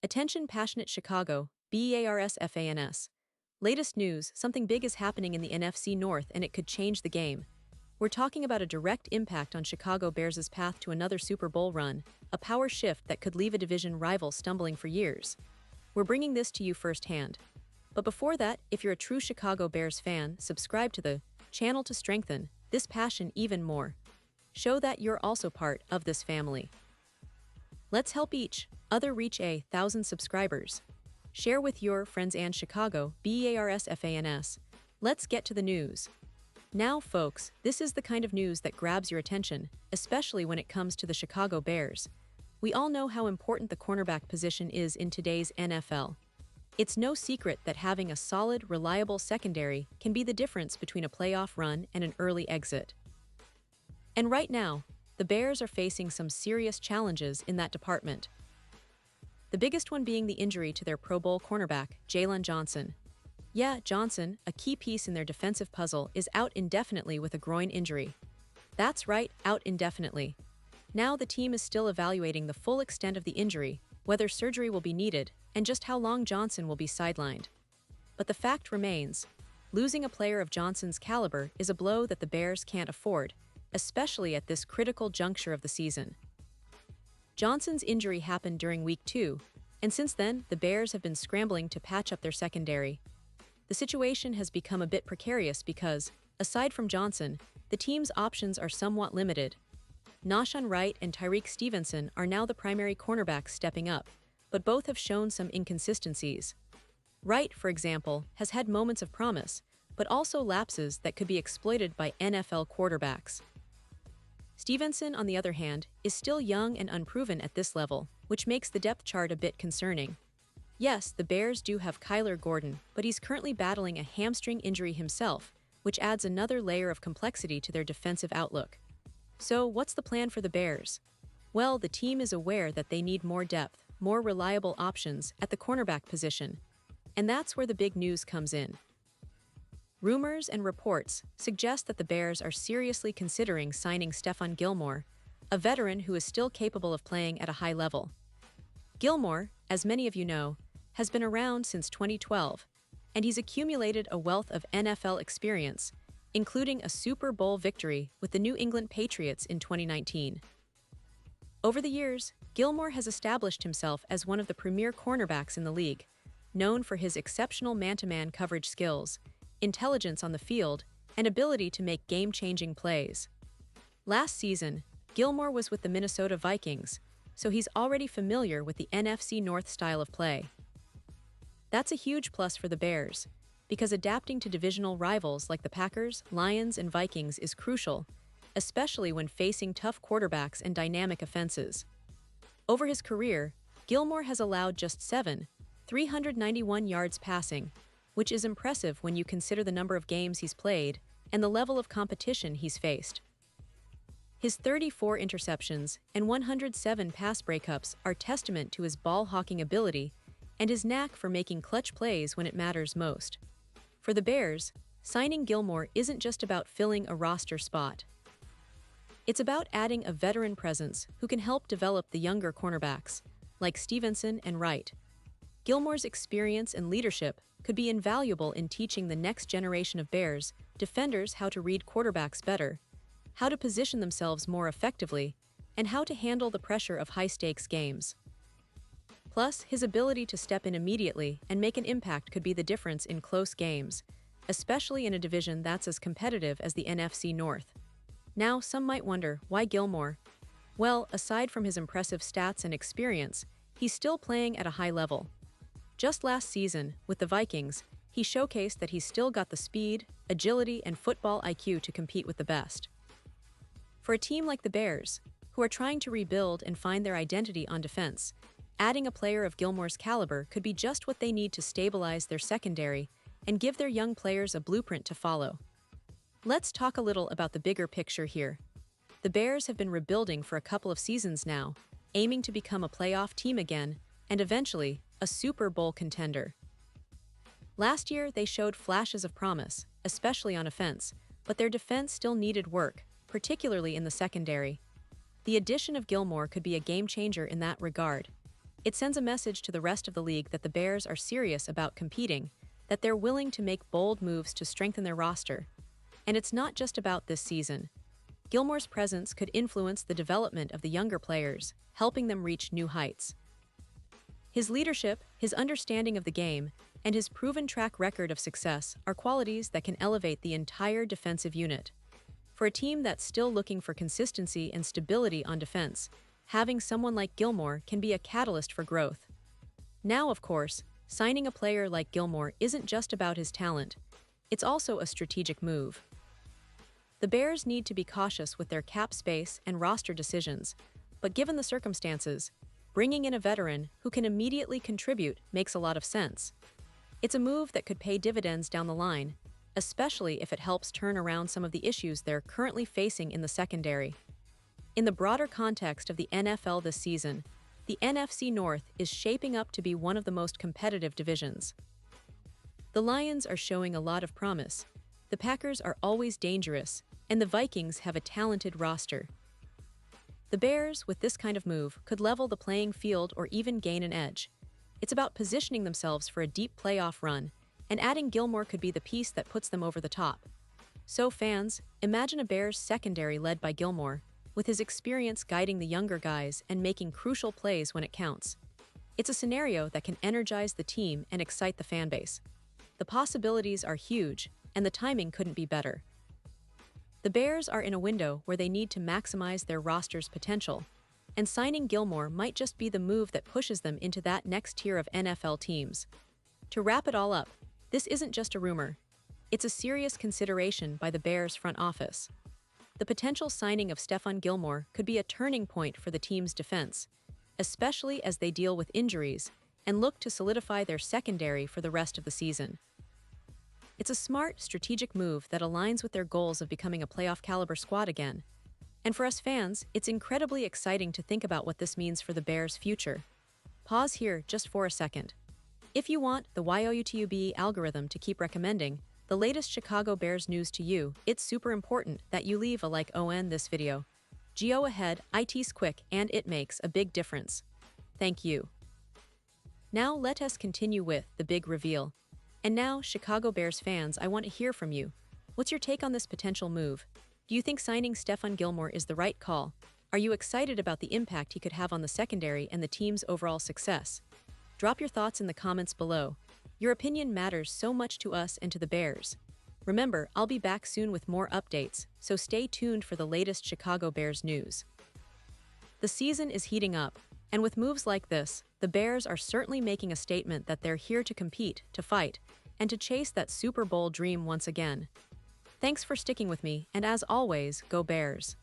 Attention passionate Chicago, BARS. Latest news, something big is happening in the NFC North and it could change the game. We're talking about a direct impact on Chicago Bears' path to another Super Bowl run, a power shift that could leave a division rival stumbling for years. We're bringing this to you firsthand. But before that, if you're a true Chicago Bears fan, subscribe to the channel to strengthen this passion even more. Show that you're also part of this family. Let's help each other reach 1,000 subscribers. Share with your friends and Chicago, BARS. Let's get to the news. Now, folks, this is the kind of news that grabs your attention, especially when it comes to the Chicago Bears. We all know how important the cornerback position is in today's NFL. It's no secret that having a solid, reliable secondary can be the difference between a playoff run and an early exit. And right now, the Bears are facing some serious challenges in that department. The biggest one being the injury to their Pro Bowl cornerback, Jalen Johnson. Yeah, Johnson, a key piece in their defensive puzzle, is out indefinitely with a groin injury. That's right, out indefinitely. Now the team is still evaluating the full extent of the injury, whether surgery will be needed, and just how long Johnson will be sidelined. But the fact remains, losing a player of Johnson's caliber is a blow that the Bears can't afford, especially at this critical juncture of the season. Johnson's injury happened during Week 2, and since then, the Bears have been scrambling to patch up their secondary. The situation has become a bit precarious because, aside from Johnson, the team's options are somewhat limited. Nahshon Wright and Tyrique Stevenson are now the primary cornerbacks stepping up, but both have shown some inconsistencies. Wright, for example, has had moments of promise, but also lapses that could be exploited by NFL quarterbacks. Stevenson, on the other hand, is still young and unproven at this level, which makes the depth chart a bit concerning. Yes, the Bears do have Kyler Gordon, but he's currently battling a hamstring injury himself, which adds another layer of complexity to their defensive outlook. So, what's the plan for the Bears? Well, the team is aware that they need more depth, more reliable options at the cornerback position. And that's where the big news comes in. Rumors and reports suggest that the Bears are seriously considering signing Stephon Gilmore, a veteran who is still capable of playing at a high level. Gilmore, as many of you know, has been around since 2012, and he's accumulated a wealth of NFL experience, including a Super Bowl victory with the New England Patriots in 2019. Over the years, Gilmore has established himself as one of the premier cornerbacks in the league, known for his exceptional man-to-man coverage skills, intelligence on the field, and ability to make game-changing plays. Last season, Gilmore was with the Minnesota Vikings, so he's already familiar with the NFC North style of play. That's a huge plus for the Bears, because adapting to divisional rivals like the Packers, Lions, and Vikings is crucial, especially when facing tough quarterbacks and dynamic offenses. Over his career, Gilmore has allowed just 391 yards passing, which is impressive when you consider the number of games he's played and the level of competition he's faced. His 34 interceptions and 107 pass breakups are testament to his ball-hawking ability and his knack for making clutch plays when it matters most. For the Bears, signing Gilmore isn't just about filling a roster spot. It's about adding a veteran presence who can help develop the younger cornerbacks, like Stevenson and Wright. Gilmore's experience and leadership could be invaluable in teaching the next generation of Bears defenders how to read quarterbacks better, how to position themselves more effectively, and how to handle the pressure of high-stakes games. Plus, his ability to step in immediately and make an impact could be the difference in close games, especially in a division that's as competitive as the NFC North. Now, some might wonder, why Gilmore? Well, aside from his impressive stats and experience, he's still playing at a high level. Just last season, with the Vikings, he showcased that he's still got the speed, agility, and football IQ to compete with the best. For a team like the Bears, who are trying to rebuild and find their identity on defense, adding a player of Gilmore's caliber could be just what they need to stabilize their secondary and give their young players a blueprint to follow. Let's talk a little about the bigger picture here. The Bears have been rebuilding for a couple of seasons now, aiming to become a playoff team again, and eventually, a Super Bowl contender. Last year, they showed flashes of promise, especially on offense, but their defense still needed work, particularly in the secondary. The addition of Gilmore could be a game-changer in that regard. It sends a message to the rest of the league that the Bears are serious about competing, that they're willing to make bold moves to strengthen their roster. And it's not just about this season. Gilmore's presence could influence the development of the younger players, helping them reach new heights. His leadership, his understanding of the game, and his proven track record of success are qualities that can elevate the entire defensive unit. For a team that's still looking for consistency and stability on defense, having someone like Gilmore can be a catalyst for growth. Now, of course, signing a player like Gilmore isn't just about his talent. It's also a strategic move. The Bears need to be cautious with their cap space and roster decisions, but given the circumstances, bringing in a veteran who can immediately contribute makes a lot of sense. It's a move that could pay dividends down the line, especially if it helps turn around some of the issues they're currently facing in the secondary. In the broader context of the NFL this season, the NFC North is shaping up to be one of the most competitive divisions. The Lions are showing a lot of promise, the Packers are always dangerous, and the Vikings have a talented roster. The Bears, with this kind of move, could level the playing field or even gain an edge. It's about positioning themselves for a deep playoff run, and adding Gilmore could be the piece that puts them over the top. So fans, imagine a Bears secondary led by Gilmore, with his experience guiding the younger guys and making crucial plays when it counts. It's a scenario that can energize the team and excite the fanbase. The possibilities are huge, and the timing couldn't be better. The Bears are in a window where they need to maximize their roster's potential, and signing Gilmore might just be the move that pushes them into that next tier of NFL teams. To wrap it all up, this isn't just a rumor. It's a serious consideration by the Bears front office. The potential signing of Stephon Gilmore could be a turning point for the team's defense, especially as they deal with injuries and look to solidify their secondary for the rest of the season. It's a smart, strategic move that aligns with their goals of becoming a playoff-caliber squad again. And for us fans, it's incredibly exciting to think about what this means for the Bears' future. Pause here just for a second. If you want the YouTube algorithm to keep recommending the latest Chicago Bears news to you, it's super important that you leave a like on this video. Go ahead, it's quick and it makes a big difference. Thank you. Now let us continue with the big reveal. And now, Chicago Bears fans, I want to hear from you. What's your take on this potential move? Do you think signing Stephon Gilmore is the right call? Are you excited about the impact he could have on the secondary and the team's overall success? Drop your thoughts in the comments below. Your opinion matters so much to us and to the Bears. Remember, I'll be back soon with more updates, so stay tuned for the latest Chicago Bears news. The season is heating up, and with moves like this, the Bears are certainly making a statement that they're here to compete, to fight, and to chase that Super Bowl dream once again. Thanks for sticking with me, and as always, go Bears!